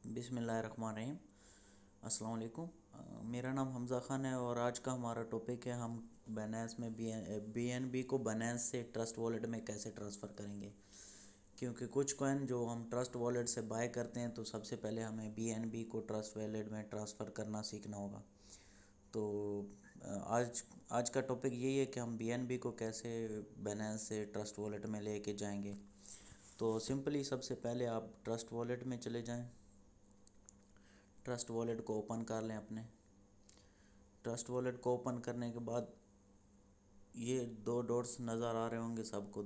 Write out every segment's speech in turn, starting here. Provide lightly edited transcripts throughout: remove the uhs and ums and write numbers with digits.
बिस्मिल्लाहिर्रहमानिर्रहीम। अस्सलाम वालेकुम। मेरा नाम हमज़ा ख़ान है और आज का हमारा टॉपिक है हम बाइनेंस में BNB को बाइनेंस से ट्रस्ट वॉलेट में कैसे ट्रांसफ़र करेंगे। क्योंकि कुछ कॉइन जो हम ट्रस्ट वॉलेट से बाय करते हैं तो सबसे पहले हमें BNB को ट्रस्ट वॉलेट में ट्रांसफ़र करना सीखना होगा। तो आज का टॉपिक यही है कि हम BNB को कैसे बाइनेंस से ट्रस्ट वॉलेट में लेके जाएंगे। तो सिंपली सबसे पहले आप ट्रस्ट वॉलेट में चले जाएं। ट्रस्ट वॉलेट को ओपन कर लें। अपने ट्रस्ट वॉलेट को ओपन करने के बाद ये दो डॉट्स नज़र आ रहे होंगे सबको,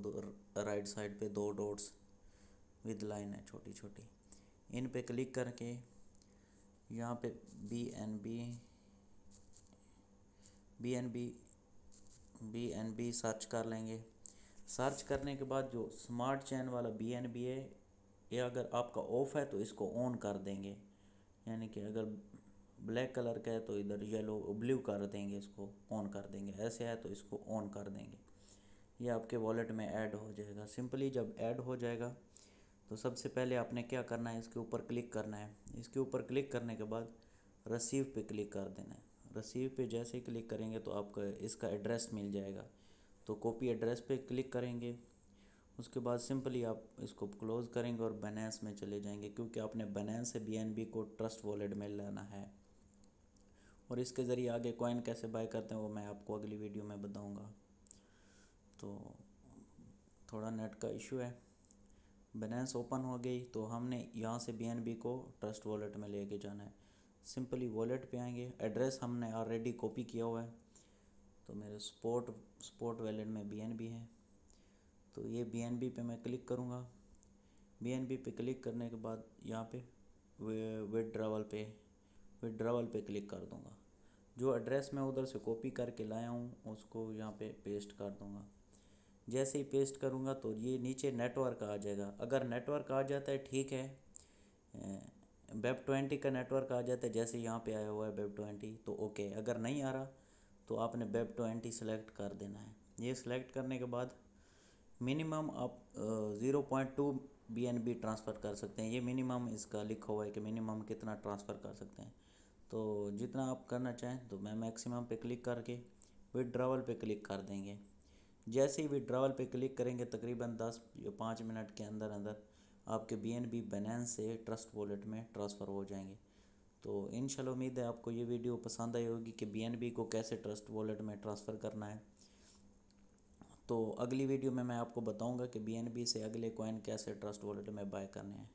राइट साइड पे दो डॉट्स विद लाइन है छोटी छोटी। इन पे क्लिक करके यहाँ पे BNB सर्च कर लेंगे। सर्च करने के बाद जो स्मार्ट चेन वाला BNB है, ये अगर आपका ऑफ है तो इसको ऑन कर देंगे। यानी कि अगर ब्लैक कलर का है तो इधर येलो ब्लू कर देंगे, इसको ऑन कर देंगे। ऐसे है तो इसको ऑन कर देंगे। ये आपके वॉलेट में ऐड हो जाएगा। सिंपली जब ऐड हो जाएगा तो सबसे पहले आपने क्या करना है, इसके ऊपर क्लिक करना है। इसके ऊपर क्लिक करने के बाद रिसीव पे क्लिक कर देना है। रिसीव पे जैसे ही क्लिक करेंगे तो आपको इसका एड्रेस मिल जाएगा। तो कॉपी एड्रेस पे क्लिक करेंगे। उसके बाद सिंपली आप इसको क्लोज़ करेंगे और बाइनेंस में चले जाएंगे, क्योंकि आपने बाइनेंस से BNB को ट्रस्ट वॉलेट में लाना है। और इसके ज़रिए आगे कॉइन कैसे बाय करते हैं वो मैं आपको अगली वीडियो में बताऊंगा। तो थोड़ा नेट का इशू है। बाइनेंस ओपन हो गई तो हमने यहाँ से BNB को ट्रस्ट वॉलेट में लेके जाना है। सिंपली वॉलेट पे आएंगे। एड्रेस हमने ऑलरेडी कॉपी किया हुआ है, तो मेरे स्पॉट वॉलेट में BNB है। तो ये BNB पे मैं क्लिक करूँगा। BNB पे क्लिक करने के बाद यहाँ पे विड्रावल पे क्लिक कर दूँगा। जो एड्रेस मैं उधर से कॉपी करके लाया हूँ उसको यहाँ पे पेस्ट कर दूँगा। जैसे ही पेस्ट करूँगा तो ये नीचे नेटवर्क आ जाएगा। अगर नेटवर्क आ जाता है ठीक है, Web20 का नेटवर्क आ जाता है जैसे यहाँ पे आया हुआ है Web20 तो ओके। अगर नहीं आ रहा तो आपने Web20 सेलेक्ट कर देना है। ये सिलेक्ट करने के बाद मिनिमम आप 0.2 BNB ट्रांसफ़र कर सकते हैं। ये मिनिमम इसका लिखा हुआ है कि मिनिमम कितना ट्रांसफ़र कर सकते हैं। तो जितना आप करना चाहें, तो मैं मैक्सिमम पे क्लिक करके विड्रावल पे क्लिक कर देंगे। जैसे ही विड्रावल पे क्लिक करेंगे तकरीबन 10 या 5 मिनट के अंदर अंदर आपके BNB बाइनेंस से ट्रस्ट वॉलेट में ट्रांसफ़र हो जाएंगे। तो इंशाल्लाह उम्मीद है आपको ये वीडियो पसंद आई होगी कि BNB को कैसे ट्रस्ट वॉलेट में ट्रांसफ़र करना है। तो अगली वीडियो में मैं आपको बताऊंगा कि BNB से अगले कॉइन कैसे ट्रस्ट वॉलेट में बाय करने हैं।